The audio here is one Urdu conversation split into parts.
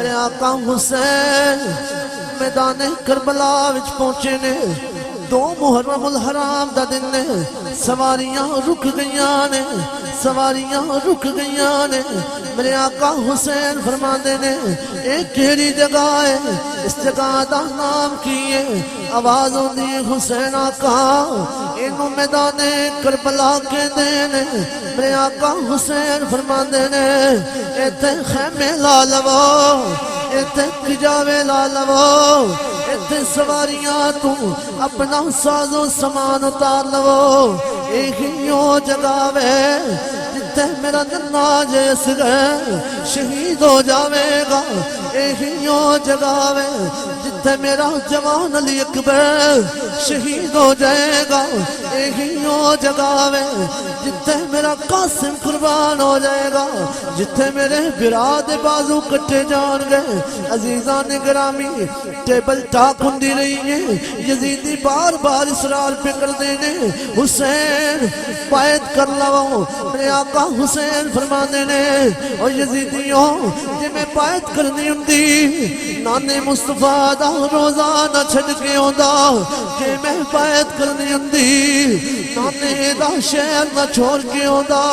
میرے آقا حسین میدان کربلا وچ پہنچے نے 2 محرم الحرام دا دن نے سواریاں رک گئیاں نے سواریاں رک گئیاں نے میرے آقا حسین فرماندے نے ایک کیڑی جگہ ہے اس جگہ دا نام کی ہے آواز ہوندی حسین آقا اینو میدان کربلا کے دینے میرے آقا حسین فرماندے نے ایتھے خیمے لا لو ایتھے کجاوے لا لو ایتھے سواریاں تو اپنا ساز و سامان اتار لو ایہیوں جگہ وے جتے میرا ننا جیس گئے شہید ہو جاوے گا ایہیوں جگہ وے جتے میرا جوان علی اکبر شہید ہو جائے گا ایہیوں جگہ وے جتے میرا قاسم قربان ہو جائے گا جتے میرے براد بازو کٹے جان گئے عزیزان گرامی ٹیبل ٹاک ہندی رہی ہے یزیدی بار بار اسرار پہ کر دینے حسین پائد کر لو میرے آقا حسین فرما دینے اور یزیدیوں جی میں پائد کرنی ہندی نانے مصطفیٰ دا روزانہ چھڑ کے ہوندہ جی میں پائد کرنی ہندی نانے دا شہر نہ چھوڑ کے ہوندہ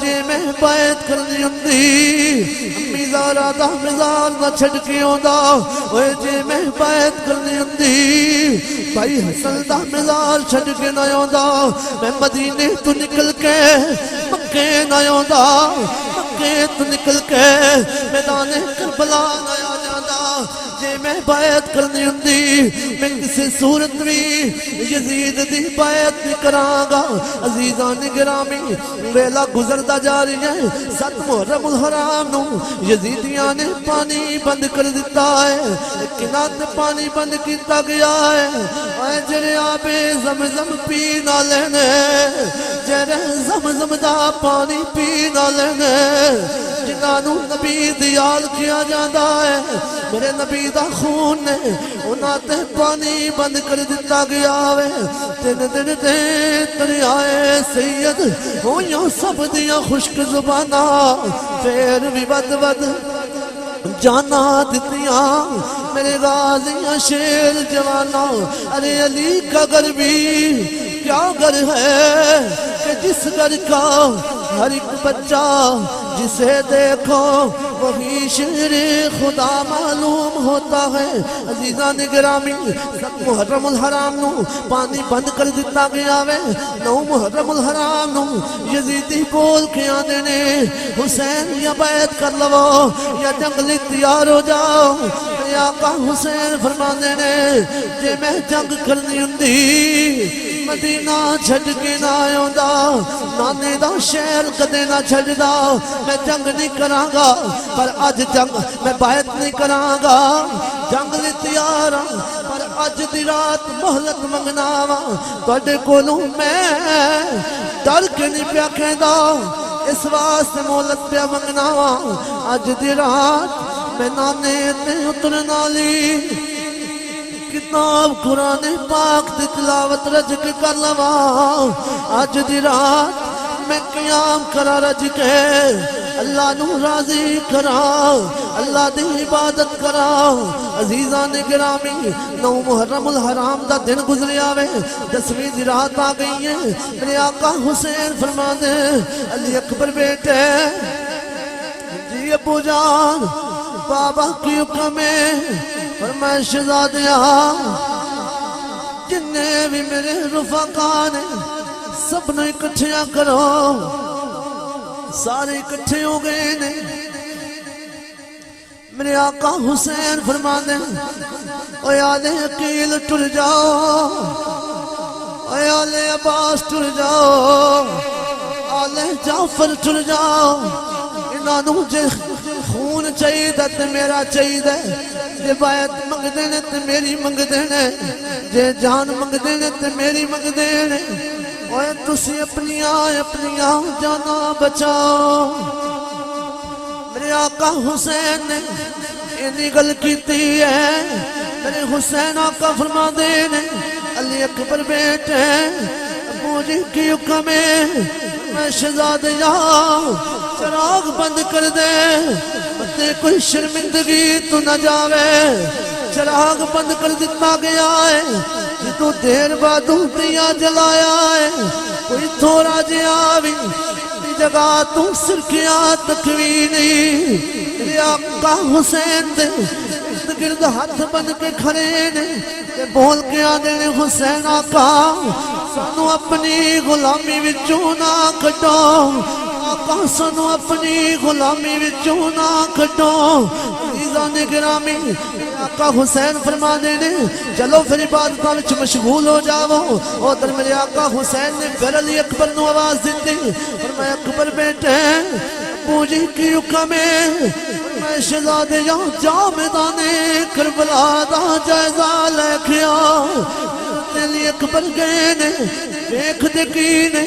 جی میں پائد کرنی ہندی میزارہ دا مزار نہ چھڑ کے ہوندہ جی میں پائد کرنی ہندی بھائی حسن دا مزار چھڑ کے نہ ہوندہ میں مدینے تو نکل کے مکے نہ ہوندہ مکے تو نکل کے میدان کربلا نہ جاندہ جے میں بیعت کرنی ہندی میں کسی صورت بھی یزید دی بیعت نہیں کرانگا عزیزان گرامی ویلا گزردہ جا رہی ہے 7 محرم الحرام نو یزیدیاں نے پانی بند کر دیتا ہے کنات پانی بند کیتا گیا ہے اے جرے آبے زمزم پی نہ لینے جرے زمزم دا پانی پی نہ لینے جنانو نبی دیال کیا جاندہ ہے میرے نبی دا خون نے انہاں تے پانی بند کر دیتا گیا ہے 3 دن تے دریائے سید ہویاں سب دیاں خشک زبانہ پھر بھی ود جانا دیتیاں میرے غازیاں شیر جوانا ارے علی کا گھر بھی کیا گھر ہے کہ جس گھر کا ہر ایک بچہ جسے دیکھو وہی شیر خدا معلوم ہوتا ہے عزیزان گرامی 7 محرم الحرام نو پانی بند کر دیتا گیا ہے 9 محرم الحرام نو یزیدی بول کے آنے نے حسین یا بیعت کر لو یا جنگلی تیار ہو جاؤ یا آقا حسین فرمانے نے جے میں جنگ کرنی ہندی مدینہ چھڑ کے نہ آئیوندہ نانے دا شہر کدے نہ چھڑ دا میں جنگ نہیں کرانگا پر آج جنگ میں بیعت نہیں کرانگا جنگ لی تیارا پر آج دی رات محلت منگناوا توڑے کولوں میں ڈر کے نہیں پیا کہندا اس واسطے محلت پیا منگناوا آج دی رات میں نانے تے اترنا لی کتاب قرآن پاک دی تلاوت رج کے کر لوا آج دی رات میں قیام کرا رج کے اللہ نو راضی کرا اللہ دی عبادت کرا عزیزان گرامی 9 محرم الحرام دا دن گزرے آوے 10ویں دی رات آ گئی ہے میرے آقا حسین فرما دے علی اکبر بیٹے جی ابو جان بابا کی حکم ہے فرمائے شہزادیاں جننے بھی میرے رفقا نے سب نے اکٹھیاں کرو سارے اکٹھے ہو گئے نے میرے آقا حسین فرما دیں اے آل عقیل ٹر جاؤ اے آل عباس ٹر جاؤ آل جعفر ٹر جاؤ انہوں جے خون چاہیے تے میرا چاہیے جے بیعت منگ دینے تے میری منگ دینے جے جان منگ دینے تے میری منگ دینے اوہ تسی اپنیاں جانا بچاؤ میرے آقا حسین نے انہی گل کیتی ہے میرے حسین آقا فرما دینے علی اکبر بیٹے ابو جی کی حکم ہے میں شہزادیاں چراغ بند کر دے تے کوئی شرمندگی تو نہ جاوے چراغ بند کر دیتا گیا ہے تو دیر بعد دیا جلایا ہے کوئی تھوڑا جہا بھی جگہ تو سرکیا تکوی نہیں میرے آقا حسین دے گرد ہاتھ بن کے کھڑے نے بول کے آدھے نے حسین آقا سانو اپنی غلامی وچوں نہ کٹو آقا سانو اپنی غلامی وچوں نہ کٹو عزیزان گرامی آقا حسین فرما دینے چلو پھر عبادتاں وچ مشغول ہو جاؤ ادھر میرے آقا حسین نے پھر علی اکبر نو آواز دیتی فرمایا اکبر بیٹے ابو جی کی حکم ہے میں شہزادے جا میدان کربلا دا جائزہ لے کے آ علی اکبر گئے نے دیکھ دکی نے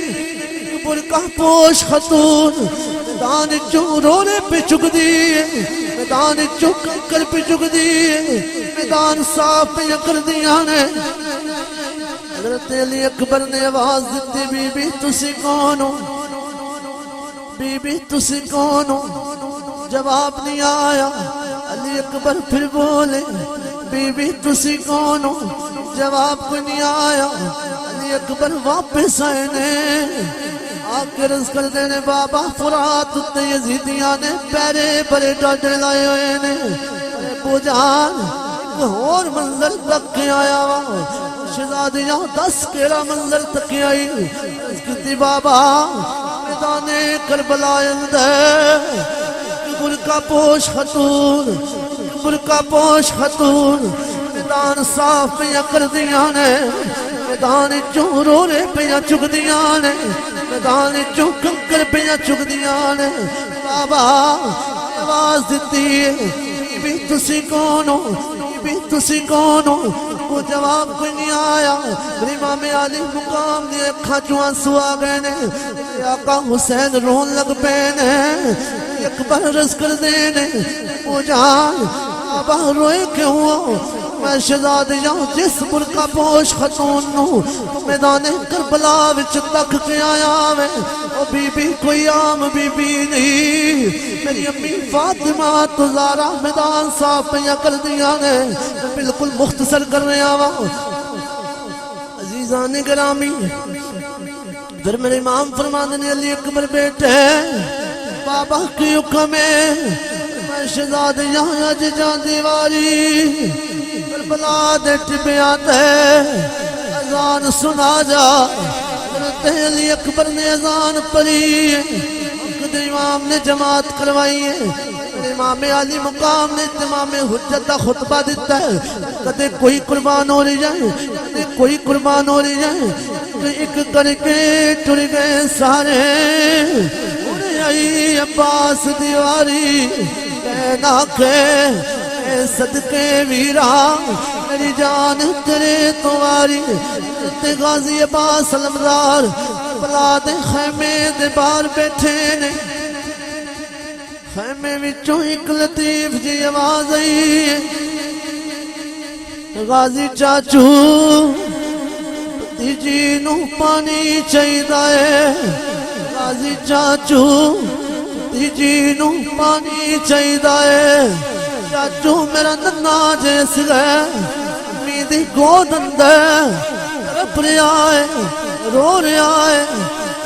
برقع پوش خاتون میدان چوں رونے پہ چک دیئے میدان چوں کنکر پہ چک دیئے میدان صاف پہ کر دیا نے حضرت علی اکبر نے آواز دیتی بی بی تسی کون ہو بی بی تسی کون ہو جواب نہیں آیا علی اکبر پھر بولے بی بی تسی کون ہو جواب کوئی نہیں آیا علی اکبر واپس آئے نے آکے رز کر دینے بابا فرات اتے یزیدیاں نے پیرے پرے ڈاڈے لائے ہوئے نے ابو جان ایک اور منظر تک کے آیا ہوا شہزادیاں 10 کیڑا منظر تک کے آئی اس کتی بابا میدان کربلا اندر برقع پوش خاتون برقع پوش خاتون میدان صاف پہ کر دیا نے میدان چوں رونے پہ چک دیا نے میدان چوں کنکر پہ چک دیا نے بابا آواز دیتی ہے بی تسی کون ہو بی تسی کون ہو کو جواب کوئی نہیں آیا میری امام علی مقام نے اکھاں چوں آنسو آ گئے نے آقا حسین رون لگ پے نے اکبر رز کر دینے او جان بابا روئے کیوں ہو میں شہزادیاں جس برقع پوش خاتون نو میدان کربلا وچ تک کے آیا میں او بی بی کوئی عام بی بی نہیں میری امی فاطمہ تو زارا میدان صاف پہ کر دیا نے میں بالکل مختصر کر رہے آوا عزیزان گرامی پھر میرے امام فرما دینے علی اکبر بیٹے بابا کی حکم ہے میں شہزادیاں اج جان دیواری کربلا دے ٹبیات ہے اذان سنا جا حضرت علی اکبر نے اذان پڑھی قدر امام نے جماعت کروائی ہے امام علی مقام نے امام حجت کا خطبہ دیتا ہے کدے کوئی قربان ہو رہی جائے کدے کوئی قربان ہو رہی جائے ایک کر کے ٹر گئے سارے انہیں آئی عباس دیواری کہنا کہ اے صدقے ویرا میری جان تیرے تواری تے غازی عباس علمدار بلا دے خیمے دے بار بیٹھے نے خیمے وچوں ایک لطیف جی آواز آئی غازی چاچو جی نو پانی چاہیدا ہے غازی چاچو جی نو پانی چاہیدا ہے چاچو میرا ننا جیس گئے امیدی گود اندر رب رہا ہے رو رہا ہے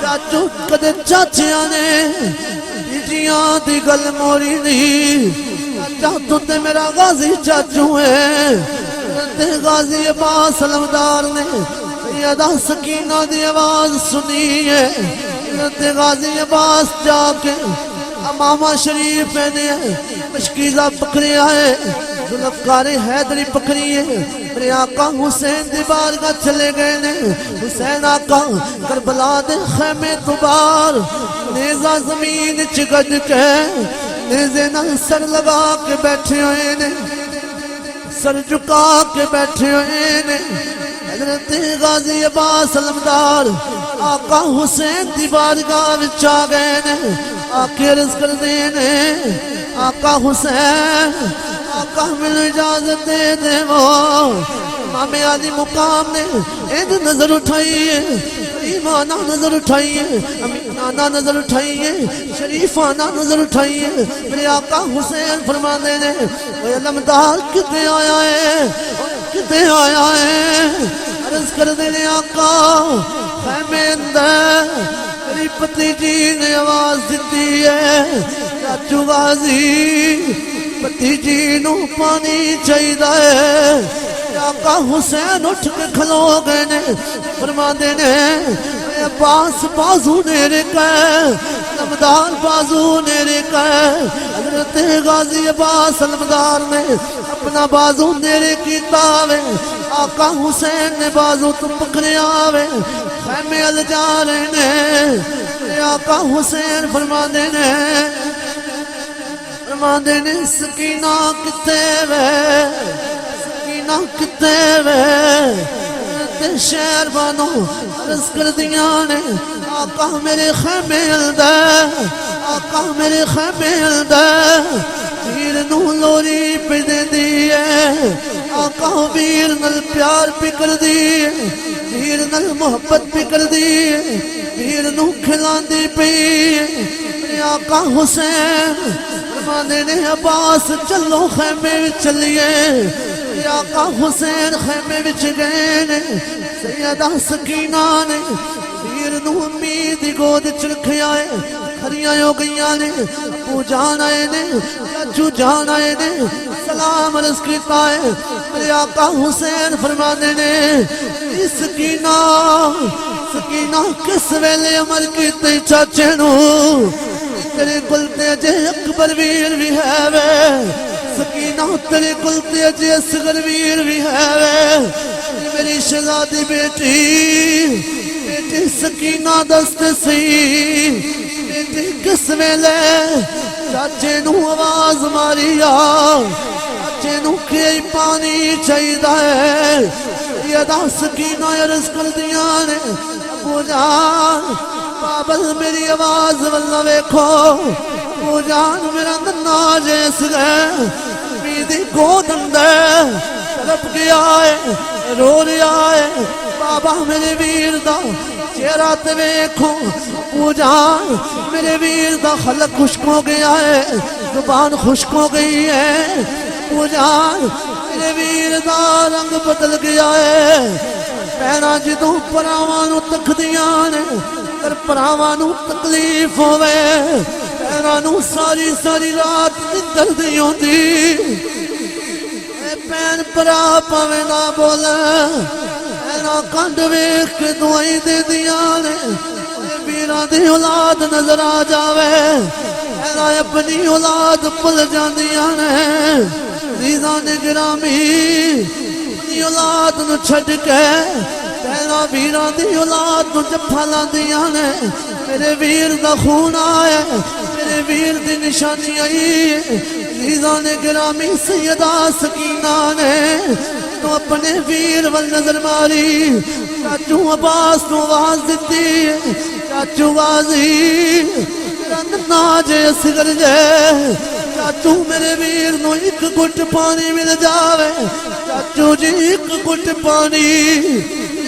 چاچو کدے چاچیاں نے جیاں دی گل موری نہیں چاچو تے میرا غازی چاچو ہے تے غازی عباس علمدار نے یادا سکینہ دی آواز سنی ہے تے غازی عباس جا کے امامہ شریف نے مشکیزہ پکڑی آئے ذوالفقار حیدری پکڑی ہے میرے آقا حسین دی بارگاہ چلے گئے نے حسین آقا کربلا دے خیمے تو بار نیزہ زمین چگڑ کے نیزے نہ سر لگا کے بیٹھے ہوئے نے سر جھکا کے بیٹھے ہوئے نے حضرت غازی عباس علمدار آقا حسین دی بارگاہ وچ آ گئے نے آکے عرض کر دینے آقا حسین آقا مل اجازت دے دے وہ امام علی مقام نے اید نظر اٹھائی ہے ایمانہ نظر اٹھائی ہے آنا نظر اٹھائیے شریف آنا نظر اٹھائیے میرے آقا حسین فرمانے نے اے علمدار کتے آیا ہے کتے آیا ہے عرض کر دینے آقا خیمے اندر میری پتیجی نے آواز دیتی ہے چاچو غازی پتیجی نو پانی چاہیدہ ہے آقا حسین اٹھ کے کھلو گئے نے فرما دینے عباس بازو نیرے کہے علمدار بازو نیرے کہے حضرت غازی عباس علمدار نے اپنا بازو نیرے کی تاوے آقا حسین نے بازو تو پکڑے آوے خیمے ال جا رہے نے آقا حسین فرما دینے سکینہ کتے وے سکینہ کتے وے شہر بانو عرض کر دیا نے آقا میرے خیمے الدے آقا میرے خیمے الدے ویر نو لوری پہ دے دیئے آقا ویر نل پیار پہ کر دیئے ویر نل محبت پہ کر دیئے ویر نو کھلان دی پہ میرے آقا حسین فرمانے نے عباس چلو خیمے چلیے میرے آقا حسین خیمے وچ گئے نے سیدہ سکینہ نے ویر نو امید گود چرکھے آئے کھریاں ہو گئیاں نے ابو جان آئے نے چاچو جان آئے نے سلام عرض کیتا ہے میرے آقا حسین فرمانے نے سکینہ سکینہ کس ویلے عمر کیتے چاچے نو تیرے گلتے جے اکبر ویر بھی ہے وے سکینہ تیرے گلتے جے اصغر ویر بھی ہے وے میری شہزادی بیٹی بیٹی سکینہ دست سی بیٹی کس ویلے چاچے نو آواز ماری چاچے نو کئی پانی چاہیدہ ہے یہ دا سکینہ عرض کر دیا نے ابو جان بابل میری آواز واللہ ویکھو ابو جان میرا ننا جیس گئے میدی گود اندر تڑپ گیا ہے رو ریا ہے بابا میرے ویر دا چہرہ تے ویکھو ابو جان میرے ویر دا خلق خشک ہو گیا ہے زبان خشک ہو گئی ہے ابو جان میرے ویر دا رنگ بدل گیا ہے پیرا جدوں پراوانو تک دیانے پر پراوانو تکلیف ہوئے پیرانو ساری ساری رات نندر دی ہوندی اے پین پرا پاوے نہ بولے پیرا کانڈ ویکھ کے دعائی دے دیانے اے بیران دی اولاد نظر آ جاوے پیرا اپنی اولاد پل جاندیانے ریزان گرامی اپنی اولاد نو چھڑ کے پہلا ویران دی اولاد نو جفا لاندیاں نے میرے ویر دا خون آیا میرے ویر دی نشانی آئی عزیزان گرامی سیدہ سکینہ نے تو اپنے ویر وال نظر ماری چاچو عباس نو آواز دیتی چاچو غازی رندنا جے سگر جے چاچو میرے ویر نو ایک گھٹ پانی مل جاوے چاچو جی ایک گھٹ پانی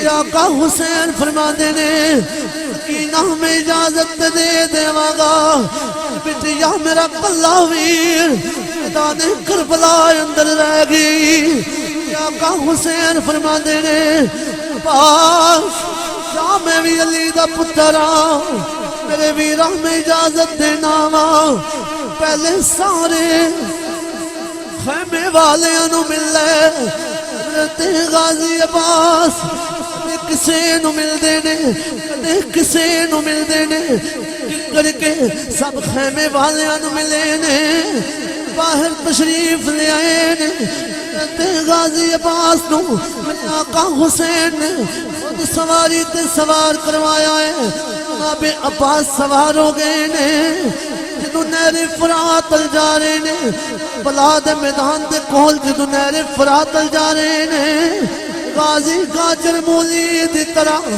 آقا حسین فرما دینے سکینہ میں اجازت دے دے واگا بٹیا میرا کلہ ویر میدان کربلا اندر رہ گئی آقا حسین فرما دینے پاس شاہ میں بھی علی دا پترا میرے ویرہ میں اجازت دینا پہلے سارے خیمے والے انو ملے حضرت غازی عباس کسے نو مل دینے کسے نو مل دینے کر کے سب خیمے والے انو ملے نے باہر تشریف لے آئے نے حضرت غازی عباس نو آقا حسین نے خود سواری تے سوار کروایا ہے جناب عباس سوار ہو گئے نے جدو نہر فرات ال جا رہے نے بلاد میدان دے کول جدو نہر فرات ال جا رہے نے غازی گاجر مولی دی طرح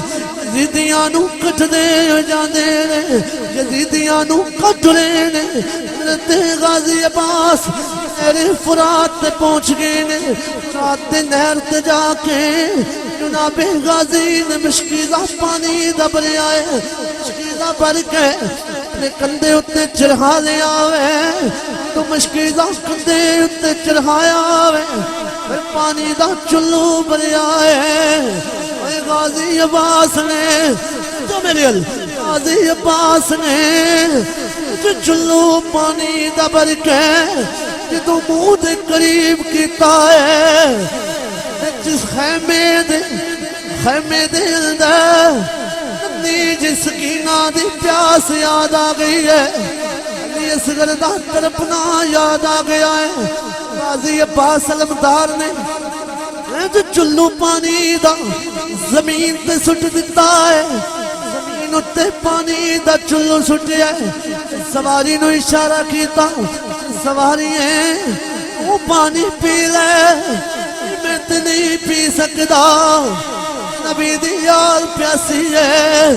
یزیدیاں نو کٹ دے جاندے نے یزیدیاں نو کٹ رہے نے حضرت غازی عباس نہر فرات تے پہنچ گئے نے فرات دے نہر تے جا کے جناب غازی نے مشکیزہ پانی دبرے آئے مشکیزہ بھر کے اپنے کندھے اتے چڑھا لیا وے تو مشکی دا کندھے اتے چڑھایا وے پھر پانی دا چلو بھریا ہے اے غازی عباس نے تو میرے غازی عباس نے جو چلو پانی دا بھر کے جدو منہ دے قریب کیتا ہے جس خیمے دے اندر جس سکینہ دی پیاس یاد آ گئی ہے علی اصغر دا تڑپنا یاد آ گیا ہے غازی عباس علمدار نے جو چلو پانی دا زمین تے سٹ دیتا ہے زمین اتے پانی دا چلو سٹیا ہے سواری نو اشارہ کیتا سواری ہے وہ پانی پی لے میں تے نہیں پی سکدا نبی دی یال پیاسی ہے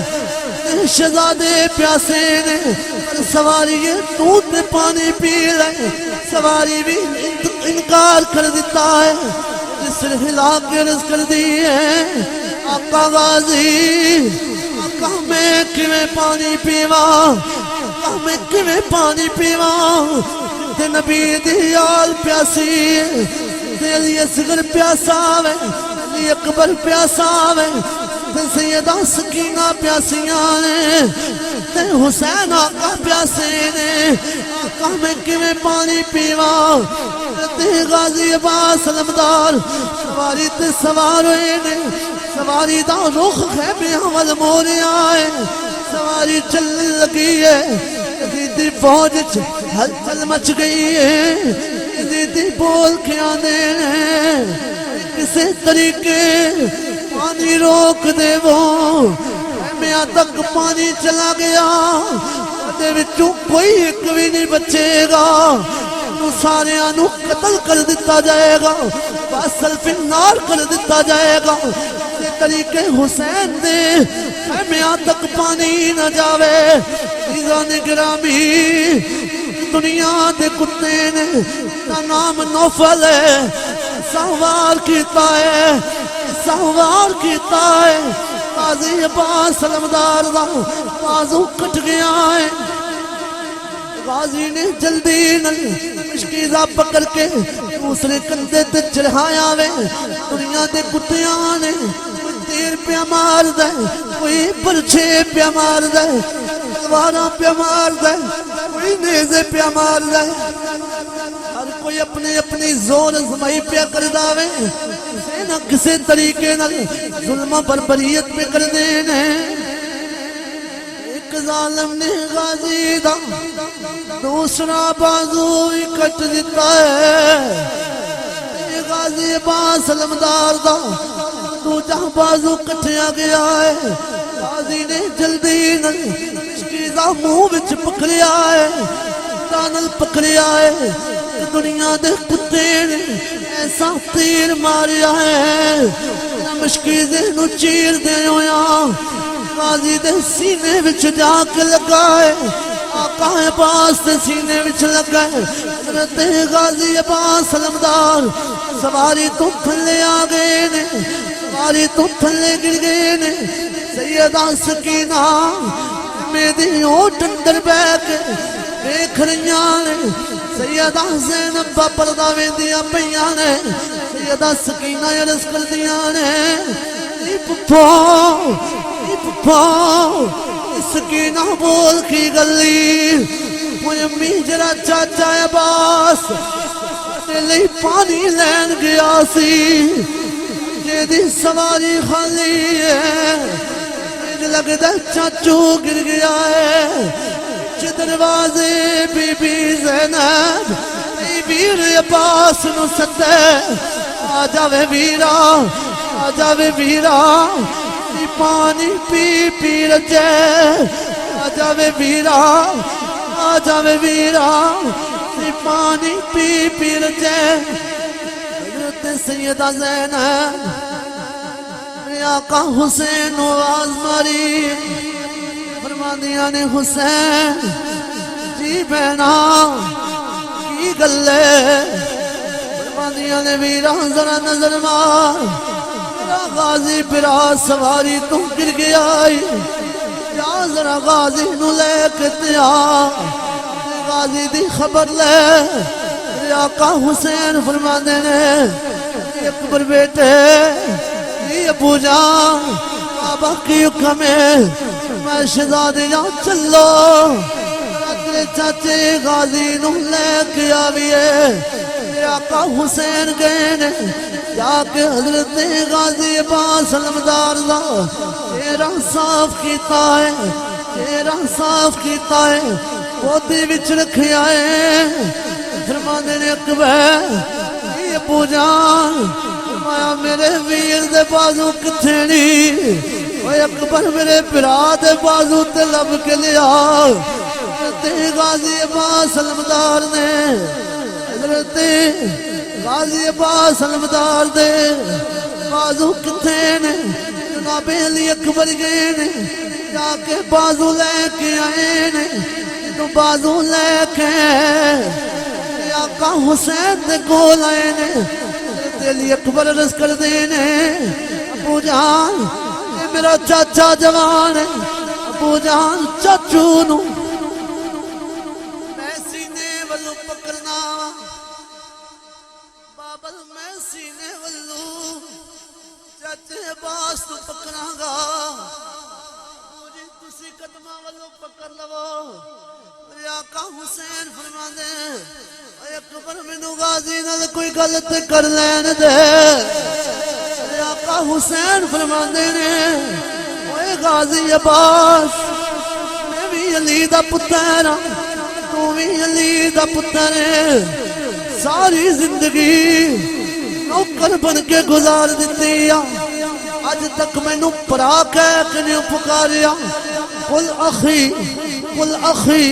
شہزادے پیاسے نے سواری ہے تو تے پانی پی لے سواری بھی انکار کر دیتا ہے جس نے ہلا کے رز کر دی ہے آقا غازی آقا میں کیویں پانی پیوا آقا میں کیویں پانی پیوا تے نبی دی یال پیاسی تے علی اصغر پیاسا وے علی اکبر پیاسا وے تے سیدہ سکینہ پیاسیاں نے تے حسین آقا پیاسے نے آقا میں کیویں پانی پیوا تے غازی عباس علمدار سواری تے سوار ہوئے نے سواری دا رخ خیمے حول موریا ہے سواری چل لگی ہے یزیدی فوج ہلچل مچ گئی ہے یزیدی بول کے آنے ہیں کسے طریقے پانی روک دے وہ خیمیاں تک پانی چلا گیا دے وچوں کوئی ایک بھی نہیں بچے گا سارے آنو قتل کر دیتا جائے گا باسل فی النار کر دیتا جائے گا یہ طریقے حسین دے خیمیاں تک پانی نہ جاوے عزیزان گرامی دنیا دے کتے نے تا نام نوفل ہے سہوار کیتا ہے غازی عباس علمدار دا بازو کٹ گیا ہے غازی نے جلدی مشکیزہ پکڑ کے دوسرے کندھے تے چڑھایا وے دنیا دے کٹیاں نے کوئی تیر پیا مار دے کوئی پرچھے پیا مار دے تلواراں پیا مار دے کوئی نیزے پیا مار دے ہر کوئی اپنی زور ازمائی پیا کر داوے نہ کسے طریقے نہ ظلم و بربریت پہ کر دینے ایک ظالم نے غازی دا دوسرا بازو ہی کٹ دیتا ہے غازی عباس علمدار دا دوجہ بازو کٹیا گیا ہے غازی نے جلدی مشکیزہ منہ وچ پکڑیا ہے دانل پکڑیا ہے دنیا دے کتے نے ایسا تیر ماریا ہے مشکیزے نو چیر دے ہویا غازی دے سینے وچ جا کے لگا ہے آقا عباس دے سینے وچ لگا ہے حضرت غازی عباس علمدار سواری تو تھلے آ گئے نے سواری تو تھلے گر گئے نے سیدہ سکینہ میری اوٹ اندر بیٹھ دیکھ رہیاں نے سیدہ زینب پردہ ویندیاں پیاں نے سیدہ سکینہ عرض کر دیاں نے ای پپا سکینہ بول کی گلی مجھے امی جرا چاچا عباس لئی پانی لین گیا سی جیدی سواری خالی ہے مجھے لگتا چاچو گر گیا ہے دروازے بی بی زینب ای ویر عباس نو سدے آ جاوے ویرا آ جاوے ویرا ای پانی پی پی رجے آ جاوے ویرا آ جاوے ویرا ای پانی پی پی رجے حضرت سیدہ زینب میرے آقا حسین آواز ماری فرماندیاں نے حسین جی بہنا کی گلے فرماندیاں نے ویرا ذرا نظر مار میرا غازی برا سواری تو گر گیا جا ذرا غازی نو لے کے تیا غازی دی خبر لے میرے آقا حسین فرما دینے اکبر بیٹے یہ ابو جان بابا کی حکم ہے میں شہزادیاں چلو تیرے چاچے غازی نو لے کے آویے میرے آقا حسین گئے نے جا کے حضرت غازی عباس علمدار دا تیرا صاف کیتا ہے تیرا صاف کیتا ہے گودی وچ رکھیا ہے فرماندے نے اکبر یہ ابو جان فرمایا میرے ویر دے بازو کتھے نہیں اوے اکبر میرے بھرا دے بازو تے لب کے لیا حضرت غازی عباس علمدار نے حضرت غازی عباس علمدار دے بازو کتھے نے جناب علی اکبر گئے نے جا کے بازو لے کے آئے نے تو بازو لے کے آقا حسین دے کول آئے نے حضرت علی اکبر عرض کر دینے ابو جان یہ میرا چاچا جوان ہے ابو جان چاچو نو میں سینے والو پکڑنا بابل میں سینے والو چاچے عباس تو پکڑا گا مجھے تسی قدمہ والو پکڑ لو میرے آقا حسین فرما دے اے اکبر مینوں غازی نال کوئی غلط کر لین دے میرے آقا حسین فرما دے نے اے غازی عباس میں بھی علی دا پتر ہاں تو بھی علی دا پتر ہے ساری زندگی نوکر بن کے گزار دیتی آج تک میں نو پرا کہہ کے نہیں پکاریا قل اخی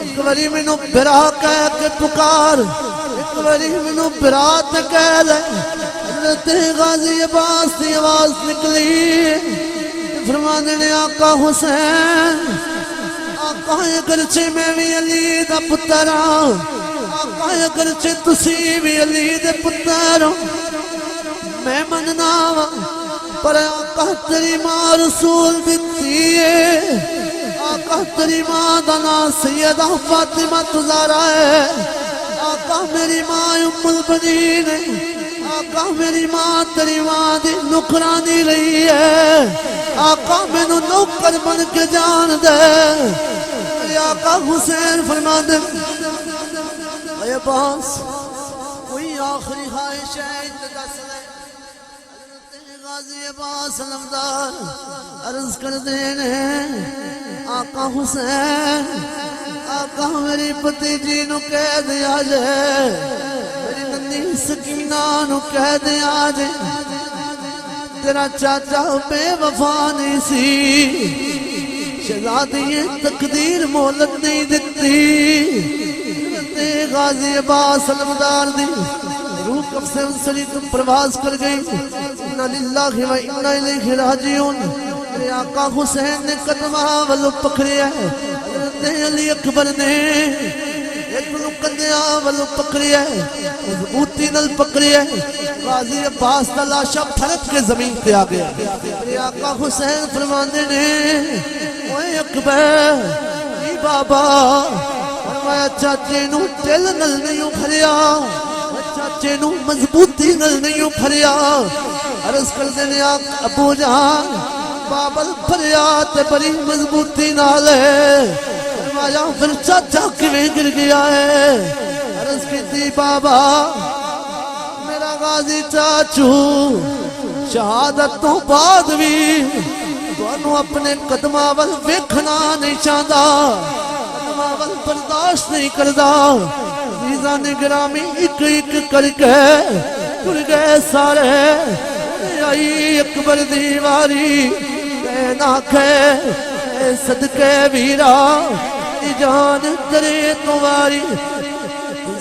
ایک باری میں نو برا کہہ کے پکار ایک باری میں نو برا تے کہہ لے حضرت غازی عباس کی آواز نکلی فرمانے نے آقا حسین آقا اگرچہ میں بھی علی دا پتر ہوں آقا اگرچہ تسی بھی علی دے پتر ہوں میں مننا پر آقا تیری ماں رسول دیتی ہے آقا تیری ماں دانا سیدہ فاطمہ تزارہ ہے آقا میری ماں ام البنین ہے آقا میری ماں تیری ماں دی نکرانی رہی ہے آقا میں نو نوکر بن کے جان دے میری آقا حسین فرما دے اے عباس کوئی آخری خواہش ہے دس لے حضرت غازی عباس علمدار عرض کر دینے آقا حسین آقا میری پتیجی نو کہہ دیا جائے میری ننی سکینہ نو کہہ دیا جائے تیرا چاچا بے وفا نہیں سی شہزادی تقدیر مہلت نہیں دیتی غازی عباس علمدار دی روح کب سے انسری تم پرواز کر گئی انا للہ و انا الیہ راجعون میرے آقا حسین نے قدمہ والو پکڑیا ہے حضرت علی اکبر نے ایک کندیا والو پکڑیا ہے مضبوطی نل پکڑیا ہے غازی عباس دا لاشا پھرک کے زمین پہ آ گیا میرے آقا حسین فرماندے نے اوے اکبر ای بابا فرمایا چاچے نو دل نل نہیں بھریا چاچے نو مضبوطی نل نہیں بھریا عرض کر دینے ابو جان بابل بھریا تے بڑی مضبوطی نال ہے فرمایا پھر چاچا کیویں گر گیا ہے عرض کیتی بابا میرا غازی چاچو شہادت تو بعد بھی تو اپنے قدمہ وال ویکھنا نہیں چاہتا قدمہ وال برداشت نہیں کردا عزیزان گرامی ایک ایک کر کے ٹر گئے سارے آئی اکبر دیواری کہنا کہ صدقے ویرا جان درے تواری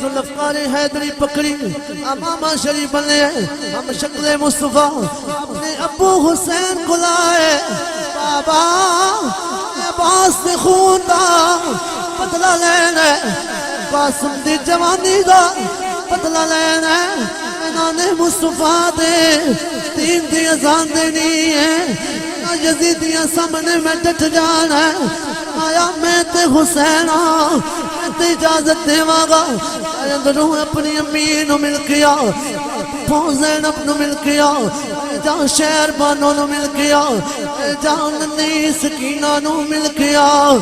ذوالفقار حیدری پکڑی امامہ شریف بنے ہم شکل مصطفیٰ اپنے ابو حسین کو لائے بابا عباس سے خون دا بدلہ لینا قاسم دی جوانی دا بدلہ لینا انہوں نے مصطفیٰ دے دین دی اذان دینی ہے یزیدیاں سامنے میں ڈٹ جانا ہے آیا میں تے حسین میں تے اجازت دیواں گا اندروں اپنی امی نو مل کے آ زینب نو مل کے آ جا شہر بانو نو مل کے آ جا ننی سکینہ نو مل کے آ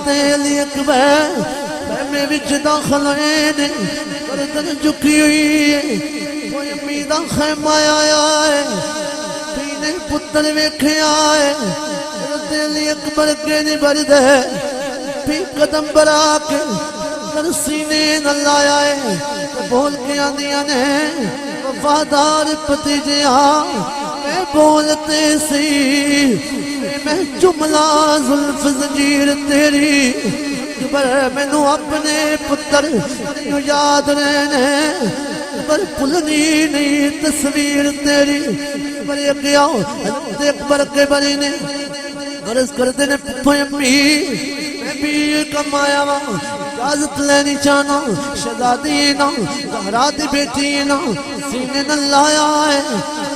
تے علی اکبر میں وچ داخل ہوئے نے گردن جھکی ہوئی ہے کوئی امی دا خیمہ آیا ہے پینے پتر ویکھیا ہے تے علی اکبر کے نہیں برد ہے پی قدم برا کے در سینے نہ لایا ہے بول کے آندیاں نے وفادار پتیجیا میں بولتے سی میں جملہ زلف زنجیر تیری میں نو اپنے پتر یاد رہنے پر پلنی نہیں تصویر تیری بڑی اگیا اکبر کے بری نے عرض کردے نے پپھو امی میں بھی کمایا وا اجازت لینی چاہنا شہزادی نا زہرا دی بیٹی نا سینے نہ لایا ہے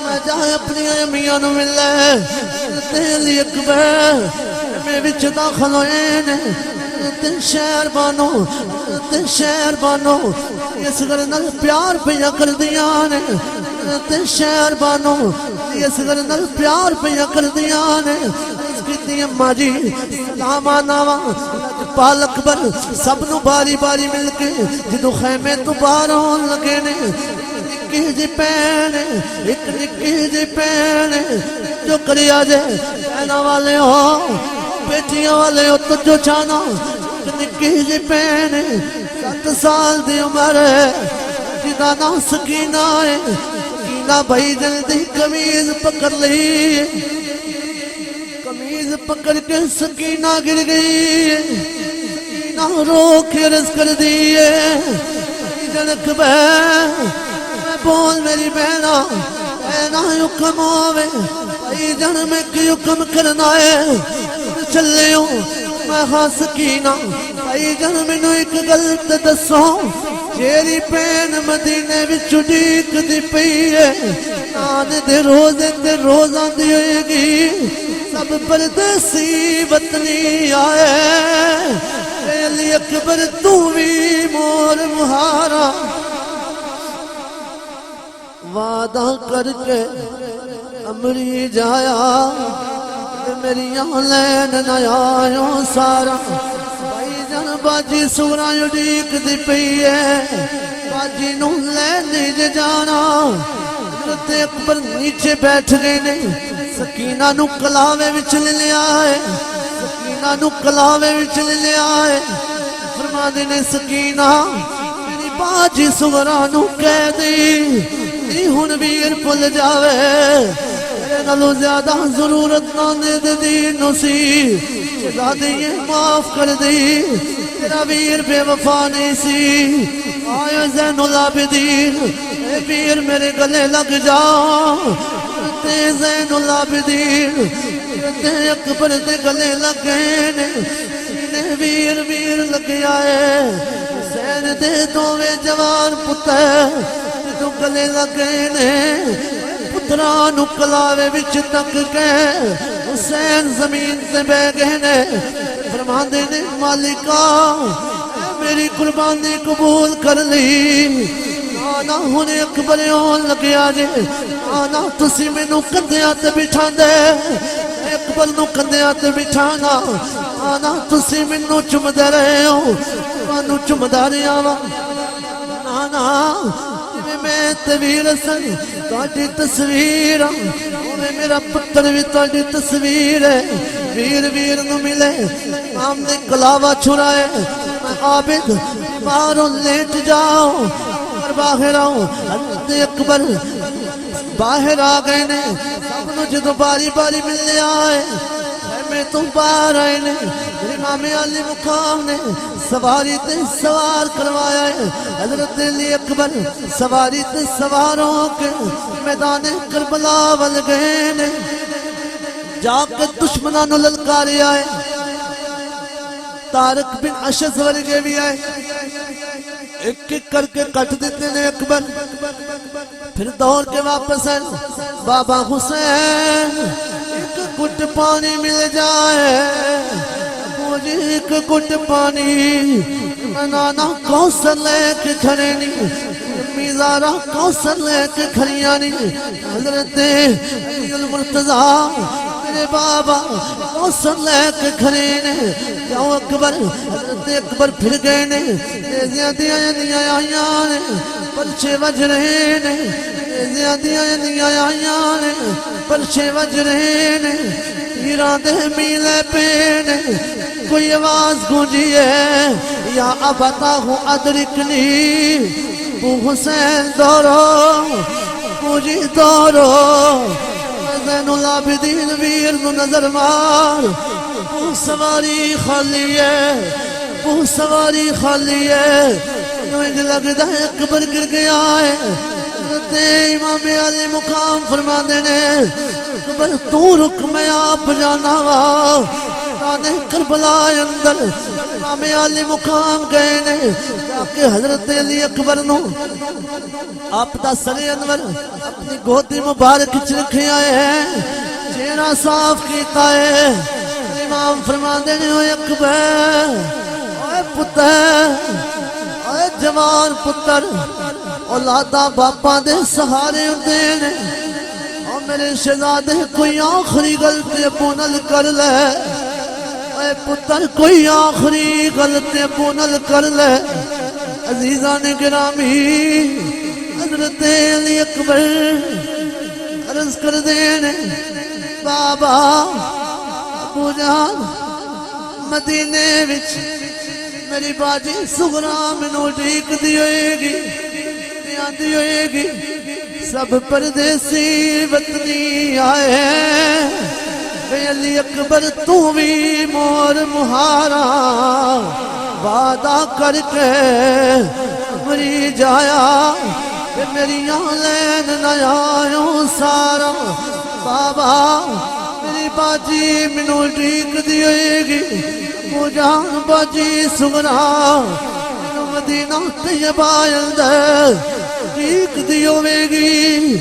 میں جائے اپنی امیاں نو ملے علی اکبر میں وچ داخل ہوئے نے تن شہر بانو اس گھر نال پیار پیا کر دیا نے تن شہر بانو اس گھر نال پیار پیا کر دیا نے کیتی اماں جی سلام آناوا پال اکبر سب نو باری باری مل کے جدو خیمے تو باہر ہون لگے نے نکی جی پین ایک نکی جی پین جو کری آجے پہنا والے ہو بیٹیاں والے ہو تو جو چانا نکی جی پین 7 سال دی عمر ہے جدا نا سکینہ ہے سکینہ بھائی جلدی قمیض پکڑ لی قمیض پکڑ کے سکینہ گر گئی سکینہ رو کے عرض کر دیئے جنک میں بول میری بہنا بہنا حکم ہوئے بھائی جن میں کی حکم کرنا ہے چلے ہوں میں ہاں سکینہ بھائی جن میں نو ایک غلط دسوں جیری پین مدینے وچ ڈیک دی پئی ہے نان دے روزاں دی ہوئے گی سب پردیسی وطنی آئے علی اکبر تو بھی مور مہارا وعدہ کر کے امری جایا میری لین نہ آیوں سارا بھائی جن باجی سورا یڈیک دی پئی ہے باجی نو لین جے جانا حضرت اکبر نیچے بیٹھ گئے نے سکینہ نو کلاوے وچ لے لیا ہے سکینہ نو کلاوے وچ لے لیا ہے فرما دے نے سکینہ میری باجی سورا نو کہہ دی نہیں ہن ویر پل جاوے میرے نالو زیادہ ضرورت نہ دے دین نو سی شہزادی یہ معاف کر دی تیرا ویر بے وفا نہیں سی آئے زین العابدین اے ویر میرے گلے لگ جاؤ تے زین العابدین تے اکبر تے گلے لگے نے ویر لگ آئے حسین دے دووے جوان پتر تو گلے لگے نے پترانو کلاوے وچ تک گئے حسین زمین سے بے گئے نے فرمان دے نے مالکا میری قربانی قبول کر لی آنا ہونے اکبر ہون لگیا جے آنا تسی میں نو کندیاں تے بٹھا دے اکبر نو کندیاں تے بٹھانا آنا تسی میں نو چم دے رہے ہو آنو چم دا رہے آوا آنا میں تویر سن تاڑی تصویر میرا پتر بھی تاڑی تصویر ہے ویر نو ملے امام نے کلاوہ چھڑائے میں عابد باہروں لیٹ جاؤ اور باہر آؤں حضرت اکبر باہر آ گئے نے سب نو جدو باری باری ملنے آئے میں تم باہر آئے نے امام علی مقام نے سواری تے سوار کروایا ہے حضرت علی اکبر سواری تے سواروں کے میدان کربلا ول گئے نے جا کے دشمنوں نو للکارے آئے طارق بن اشعث ورگے بھی آئے ایک ایک کر کے کٹ دیتے نے اکبر پھر دوڑ کے واپس آئے بابا حسین ایک گھٹ پانی مل جائے مجھے ایک گھٹ پانی نانا کوثر لے کے کھڑے نہیں میزارہ کوثر لے کے کھڑیاں نہیں حضرت علی المرتضیٰ میرے بابا کوثر لے کے کھڑے نے جاؤ اکبر حضرت اکبر پھر گئے نے زیادیاں آئیاں نے پرچے وج رہے نے زیادیاں آئیاں نے پرچے وج رہے نے ہیران دے میلے پینے کوئی آواز گونجی ہے یا ابتاہو ادرکنی ابو حسین دورو مجھے دورو زین العابدین ویر نو نظر مار ابو سواری خالی ہے ابو سواری خالی ہے نویں لگتا ہے اکبر گر گیا ہے حضرت امام علی مقام فرما دینے اکبر تو رک میں آپ جانا وا آنے کربلا اندر امام علی مقام گئے نے کہ حضرت علی اکبر نو آپ دا سر انور اپنی گودی مبارک چرکھے آئے ہیں چہرہ صاف کیتا ہے امام فرما دینے ہوئے اکبر اے پتر اے جوان پتر اولادا باپا دے سہارے دینے اور میرے شہزادے کوئی آخری غلطی پونل کر لے اے پتر کوئی آخری غلطی پونل کر لے عزیزان گرامی حضرت علی اکبر عرض کر دینے بابا ابو جان مدینے وچ میری باجی سغرا منو ڈیک دی ہوئے گی دی ہوئے گی سب پردیسی وطنی آئے اے علی اکبر تو بھی مور مہارا وعدہ کر کے مری جایا کہ میری لین نیاں سارا بابا میری باجی منو ڈیک دی ہوئے گی ابو جان باجی سغرا مدینہ طیبہ اندر ڈیک دی ہوئے گی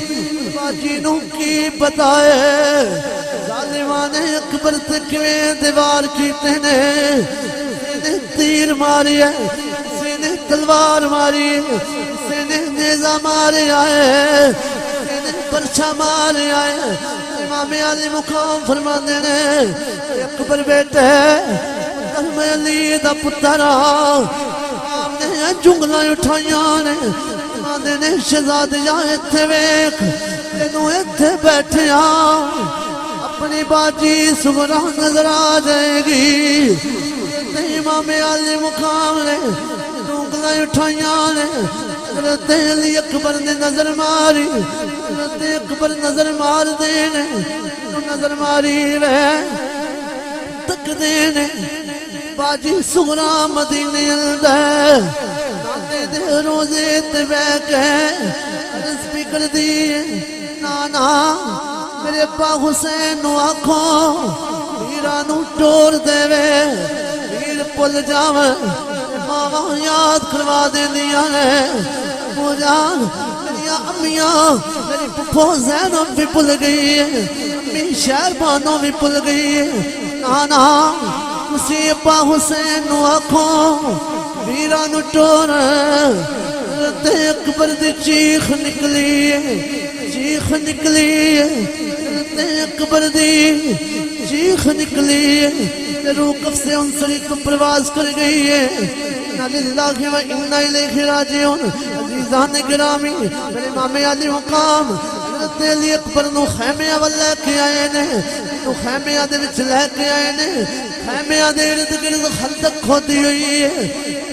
باجی نو کی بتائے ظالمان اکبر تکویں دیوار کیتے نے سینے تیر ماری ہے سینے تلوار ماری ہے سینے نیزہ مارے آئے سینے پرچہ مارے آئے امام علی مقام فرما دینے اکبر بیٹے پتر میں علی دا پتر آپ نے جنگلہ اٹھائیاں نے امام دینے شہزادیاں اتھے ویک انہوں اتھے بیٹھے اپنی باجی سغرا نظر آ جائے گی امام علی مقام نے جنگلہ اٹھائیاں نے حضرت علی اکبر نے نظر ماری حضرت اکبر نظر مار دینے نظر ماری رہے تک دینے باجی سغرا مدینے اندر نانے دے روزے تے بیک ہے عرض بھی کر دیئے نانا میرے ابا حسین نو آنکھوں ویرانو ٹور دے وے ویر پل جاوے ماما یاد کروا دے دیا ہے ابو جان میری امیاں میری پپو زینب بھی پل گئی ہے امی شہربانوں بھی پل گئی ہے نانا اسی ابا حسین نو آنکھوں ویرانو ٹور حضرت اکبر دی چیخ نکلی ہے چیخ نکلی ہے حضرت اکبر دی چیخ نکلی ہے روح کف سے انصری کو پرواز کر گئی ہے اِنَّا لِلَّهِ وَإِنَّا إِلَيْهِ راجعون عزیزان گرامی میرے امام علی مقام حضرت علی اکبر نو خیمے اول لے کے آئے نے نو خیمے دے وچ لے کے آئے نے خیمے دے ارد گرد خندق کھودی ہوئی ہے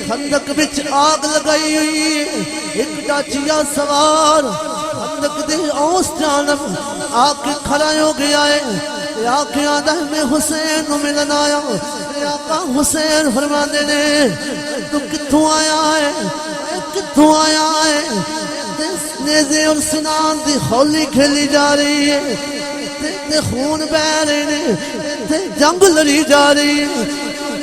خندق وچ آگ لگائی ہوئی ہے ایک ڈاچیا سوار خندق دے اوس جانب آگ کے کھڑا ہو گیا ہے آکے آدھا میں حسین نو ملن آیا آقا حسین فرما دینے تو کتھوں آیا ہے کتھوں آیا ہے نیزے اور سنان دی خولی کھیلی جا رہی ہے تے خون بہ رہے نے تے جنگ لڑی جا رہی ہے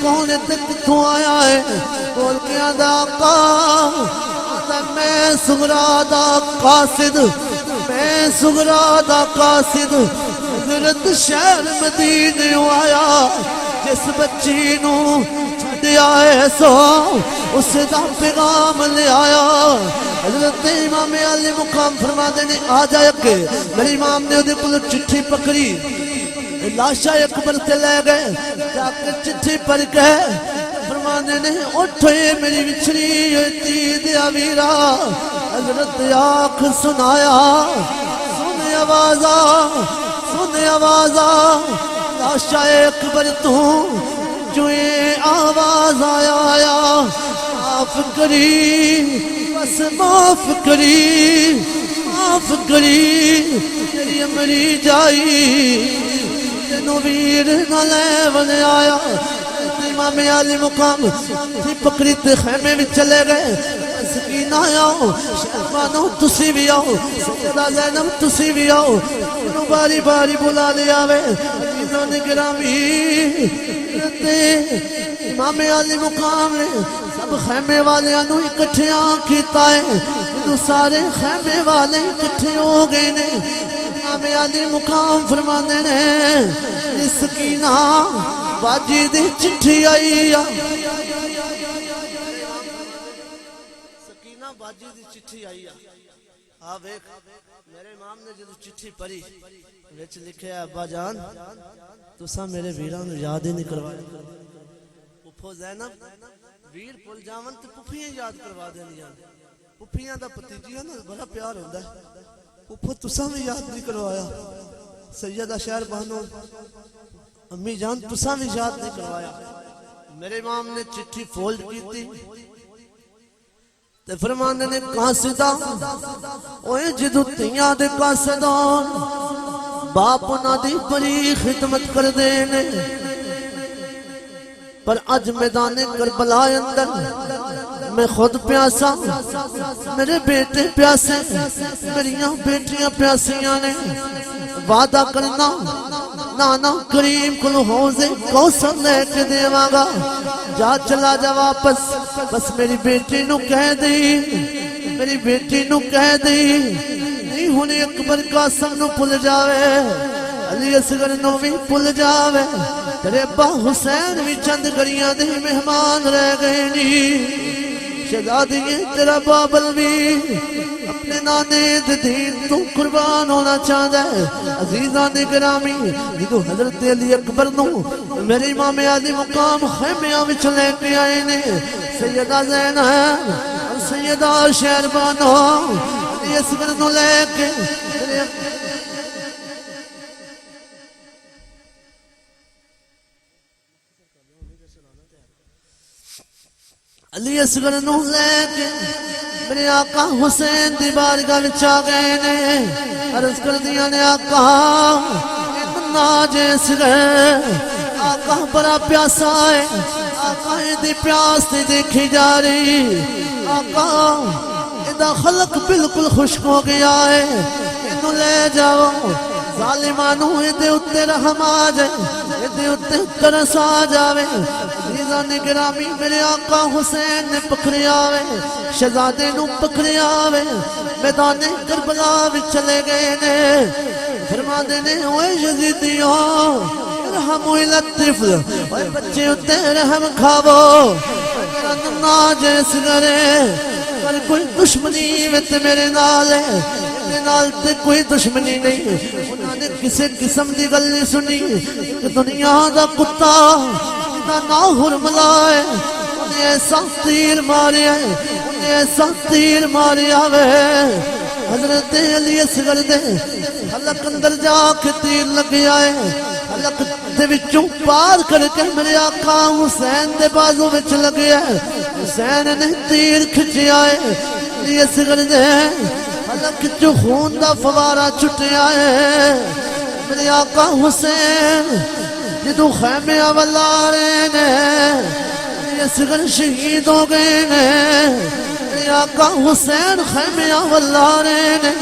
کون تے کتھوں آیا ہے بول کے آدھا آقا میں سغرا دا قاصد میں سغرا دا قاصد حضرت شہر مدینے آیا جس بچی نو چھڈیا ہے سو اس دا پیغام لے آیا حضرت امام علی مقام فرما دینے آ جائے کہ میرے امام نے ادھے کل چٹھی پکڑی لاشا اکبر تے لے گئے جا کے چٹھی پڑھ گئے فرمانے نے اٹھے میری وچھڑی تید ویرا حضرت آنکھ سنایا سن آوازا لاشا اکبر تو جوئے آواز آیا معاف کری بس معاف کری تیری امری جائی تینو ویر نہ لے بنے آیا امام علی مقام تھی پکڑی تے خیمے میں چلے گئے سکینہ آؤ شہبانو تسی بھی آؤ سیدہ زینب تسی بھی آؤ انہوں باری باری بلا لیا وے عزیزوں نے گرامی امام علی مقام نے سب خیمے والے انہوں اکٹھیاں کیتا ہے تو سارے خیمے والے اکٹھے ہو گئے نے امام علی مقام فرمانے نے سکینہ باجی دی چٹھی آئی سکینہ باجی دی چٹھی آئی آویک میرے امام نے جدو چٹھی پڑھی وچ لکھے ابا جان تساں میرے ویران یاد ہی نہیں کروایا پپھو زینب ویر پل جاون تے پپھیاں یاد کروا دینیاں پپھیاں دا پتیجیاں نال بڑا پیار ہوندا ہے پپھو تساں بھی یاد نہیں کروایا سیدہ شہر بانو امی جان تساں بھی یاد نہیں کروایا میرے امام نے چٹھی فولڈ کی تھی تے فرمانے نے قاصدہ اوے جدو تیاں دے قاصدان باپ نہ دی بڑی خدمت کر دینے پر اج میدان کربلا اندر میں خود پیاسا میرے بیٹے پیاسے میریاں بیٹیاں پیاسیاں نے وعدہ کرنا نانا کریم کلو حوضے کوثر لے کے دیواں گا جا چلا جا واپس بس میری بیٹی نو کہہ دی میری بیٹی نو کہہ دی نہیں ہونے اکبر قاسم نو پل جاوے علی اصغر نو بھی پل جاوے تیرے ابا حسین بھی چند گھڑیاں دے مہمان رہ گئے نی شہزادی تیرا بابل بھی اپنے نانے دین تو قربان ہونا چاہتا ہے عزیزان گرامی جدو حضرت علی اکبر نو میرے امام علی مقام خیمیاں وچ لے کے آئے نے سیدہ زینب سیدہ شہر بانو علی اصغر نو لے کے علی اصغر نو لے کے میرے آقا حسین دی بارگاہ وچ آ گئے نے عرض کر دیا نے آقا اتنا جیس گئے آقا بڑا پیاسا ہے آقا دی پیاس تے دیکھی جا رہی آقا ادھا خلق بالکل خشک ہو گیا ہے انہوں لے جاؤ ظالمانو ادھے اتے رحم آ جائے ادھے اتے ترس آ جاوے عزیزان گرامی میرے آقا حسین نے پکڑے آوے شہزادے نو پکڑے آوے میدان کربلا بھی چلے گئے نے فرما دینے ہوئے یزیدیوں رحم الطفل اوے بچے اتے رحم کھاو نہ جیس کرے پر کوئی دشمنی میں تے میرے نال ہے میرے نال تے کوئی دشمنی نہیں انہوں نے کسی قسم دی گلی سنی کہ دنیا دا کتا دا ناہر ملائے انہیں ایسا تیر مارے انہیں ایسا تیر مارے آوے حضرت علی اصغر دے حلق اندر جا کے تیر لگی آئے حلق دے وچوں پار کر کے میرے آقا حسین دے بازو وچ لگے حسین نے تیر کھچے آئے علی اصغر دے حلق جو خون دا فوارہ چھٹے آئے میرے آقا حسین جدو خیمے اولا رہے نے علی اصغر شہید ہو گئے نے میرے آقا حسین خیمے اولا رہے نے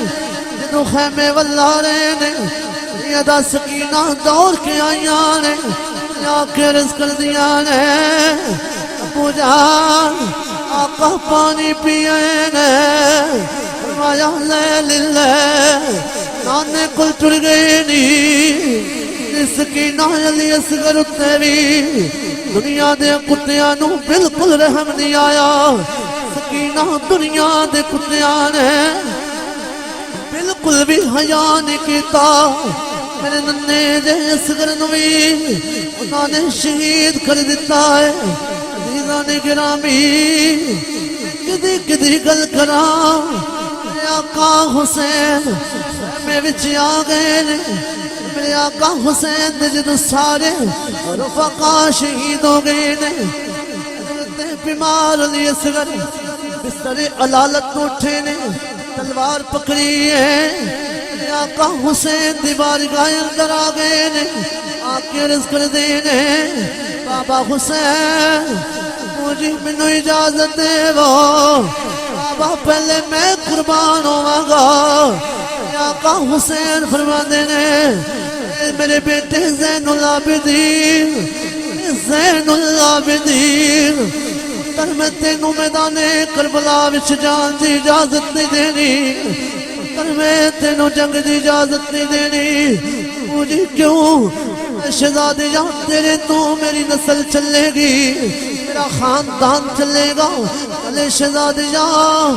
جدو خیمے اولا رہے نے یدا سکینہ دور کے آئیاں نے یا کے رزق کر دیا نے ابو جان آقا پانی پیئے نے فرمایا لے للہ نانے کل ٹر گئے نی سکینہ علی اصغر تے وی دنیا دے کتیاں نو بالکل رحم نہیں آیا سکینہ دنیا دے کتیاں نے بالکل بھی حیا نہیں کیتا میرے ننے دے اصغر نو وی انہاں نے شہید کر دیتا ہے عزیزان گرامی کدی گل کراں میرے آقا حسین میں وچ آ گئے نے میرے آقا حسین دے جدو سارے رفقا شہید ہو گئے نے حضرت بیمار علی اصغر بستر علالت تو اٹھے نے تلوار پکڑی ہے میرے آقا حسین دی بارگاہ اندر آ گئے نے آکے عرض کر دے نے بابا حسین مجھے منو اجازت دے وہ بابا پہلے میں قربان ہوا گا آقا حسین فرما دینے میرے بیٹے زین العابدین زین العابدین تر میں تینوں میدان کربلا وچ جان دی اجازت نہیں دینی تر میں تینوں جنگ دی اجازت نہیں دینی مجھے کیوں شہزادی جان تیرے تو میری نسل چلے گی میرا خاندان چلے گا علی شہزادی جان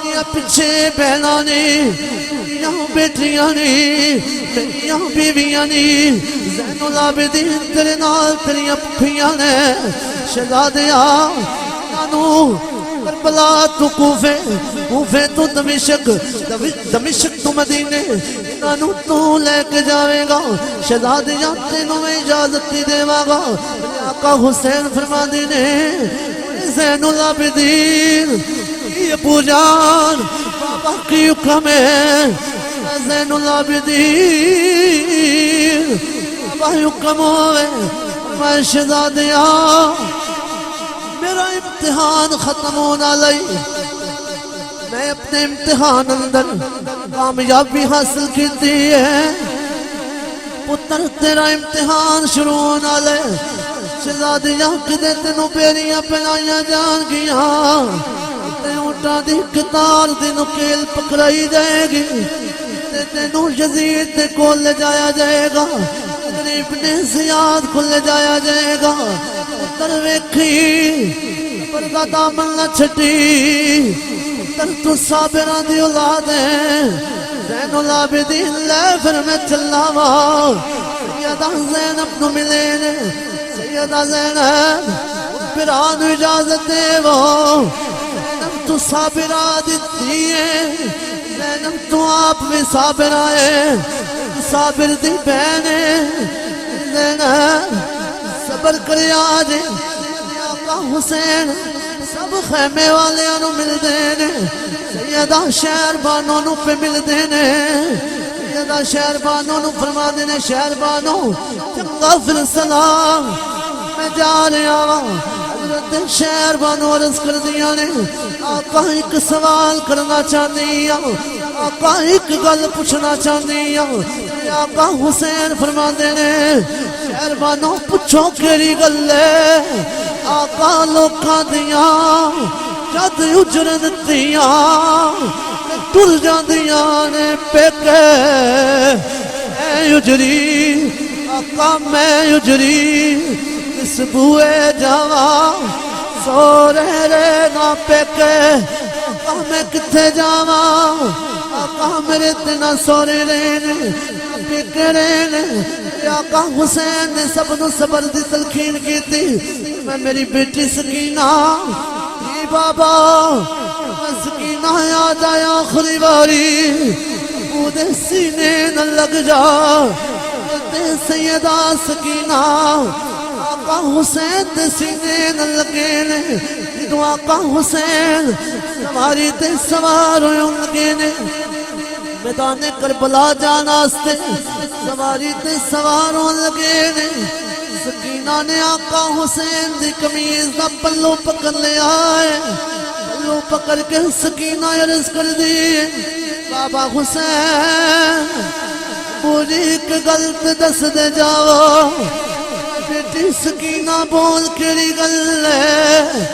یا پیچھے بہنا نہیں یہاں بیٹیاں نہیں یہاں بیویاں نہیں زین العابدین تیرے نال تیریاں پھیاں نے شہزادیاں نانو کربلا تو کوفے تو دمشق تو مدینے نانو تو لے کے جاوے گا شہزادیاں تینوں میں اجازت نہیں دے گا آقا حسین فرما دینے زین العابدین یہ پوجان بابا کی حکم ہے زین العابدین بابا حکم ہوئے میں شہزادیاں میرا امتحان ختم ہونا لئی میں اپنے امتحان اندر کامیابی حاصل کیتی ہے پتر تیرا امتحان شروع ہونا لے شہزادیاں کدے تینوں پیریاں پہنائیاں جان گیاں اٹھا دی کتار دی نکیل پکڑائی جائے گی تینوں یزید دے کول لے جایا جائے گا ابن زیاد کول لے جایا جائے گا تر ویکھی پردہ دامن نہ چھٹی تر تو صابران دی اولاد ہے زین العابدین لے پھر میں چلاوا سیدہ زینب نو ملے نے سیدہ زینب بران اجازت دے وہ تو صابرہ دیتی ہے زینب تو آپ بھی صابرہ ہے صابر دی بہنے زینب صبر کرے آجے آقا حسین سب خیمے والے انو مل دینے سیدہ شہر بانوں نو پہ مل دینے سیدہ شہر بانوں نو فرما دینے شہر بانوں چنگا پھر سلام میں جا رہے آوا حضرت شہر بانوں عرض کر دیا نے آقا ایک سوال کرنا چاہتی ہوں آقا ایک گل پوچھنا چاہتی ہوں آقا حسین فرما دینے شہر بانوں پوچھو کیری گل ہے آقا لوکاں دیاں جد اجرت دیاں ٹر جاندیاں نے پیکے اے اجری آقا میں اجری اس بوئے جاوا سو رہے نا پیکے آقا میں کتھے جاوا آقا میرے تینا سورے رہنے پیکے رہنے آقا حسین نے سب نو صبر دی تلقین کی تھی میں میری بیٹی سکینہ یہ بابا سکینہ آ جائے آخری باری مودے سینے نہ لگ جا سیدہ سکینہ آقا حسین دے سینے نہ لگے نے تو آقا حسین سواری تے سوار ہوئے لگے نے میدان کربلا جانا آستے سواری تے سوار ہوئے لگے نے سکینہ نے آقا حسین دی کمیز دا پلو پکڑ لے آئے پلو پکڑ کے سکینہ عرض کر دی بابا حسین مجھے ایک غلط دس دے جاؤ بیٹی سکینہ بول کیڑی گل ہے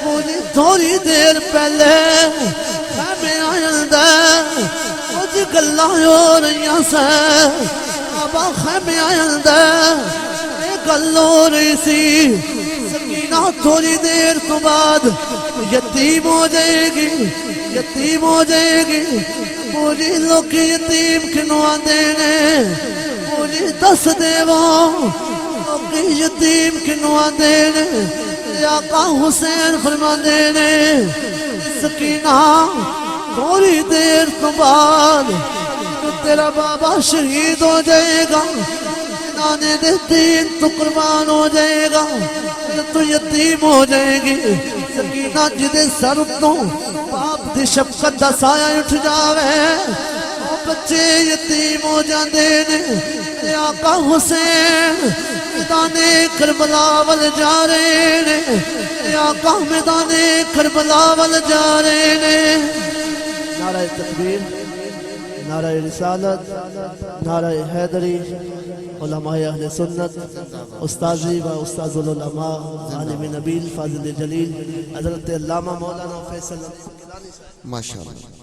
مجھے تھوڑی دیر پہلے میں آئندہ کچھ گلہ ہو رہی سے بابا خیمے آئندہ گل ہو رہی سی سکینہ تھوڑی دیر تو بعد یتیم ہو جائے گی یتیم ہو جائے گی پوری لوگ یتیم کنو آندے نے پوری دس دیواں لوگ یتیم کنو آندے نے آقا حسین فرماندے نے سکینہ تھوڑی دیر تو بعد تیرا بابا شہید ہو جائے گا نانے دے دین تو قربان ہو جائے گا تو یتیم ہو جائے گی سکینہ جدے سر تو باپ دی شفقت دا سایہ اٹھ جاوے وہ بچے یتیم ہو جاندے نے آقا حسین میدان کربلا ول جا رہے نے آقا میدان کربلا ول جا رہے نے نعرہ تکبیر نعرہ رسالت نعرہ حیدری علماء اہل سنت استاذی و استاذ العلماء عالم نبیل فاضل جلیل حضرت علامہ مولانا فیصل ماشاءاللہ